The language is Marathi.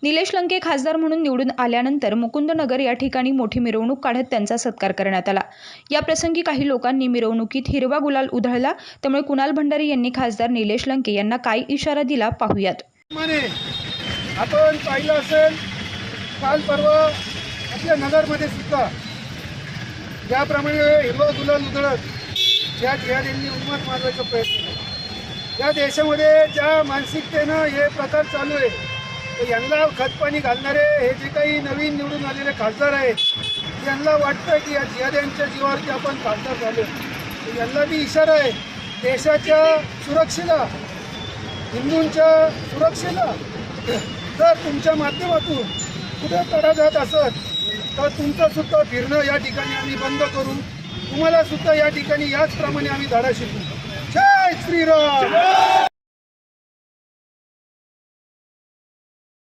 निलेश लंके खासदार म्हणून निवडून आल्यानंतर मुकुंदनगर या ठिकाणी मोठी मिरवणूक काढत त्यांचा सत्कार करण्यात आला। या प्रसंगी काही लोकांनी मिरवणुकीत हिरवा गुलाल उधळला। त्यामुळे कुणाल भंडारी यांनी खासदार निलेश लंके यांना काय इशारा दिला पाहूयात। आपण पाहिलं असेल काल परवा आपल्या नगरमध्ये सुद्धा ज्याप्रमाणे हिरवा गुलाल उधळत ज्या जिहाद्यांनी उन्माद मारण्याचा प्रयत्न केला, या देशामध्ये ज्या मानसिकतेनं हे प्रकार चालू आहे, तर यांना खतपाणी घालणारे हे जे काही नवीन निवडून आलेले खासदार आहेत यांना वाटतं की या जिहाद्यांच्या जीवावरती आपण खासदार झालो। यांना बी इशारा आहे, देशाच्या सुरक्षेला, हिंदूंच्या सुरक्षेला जर तुमच्या माध्यमातून कुठे तडा जात असत तर तुमचं सुद्धा फिरणं या ठिकाणी आम्ही बंद करू, तुम्हाला सुद्धा या ठिकाणी याचप्रमाणे आम्ही धडा शिकवू। जय श्रीराम।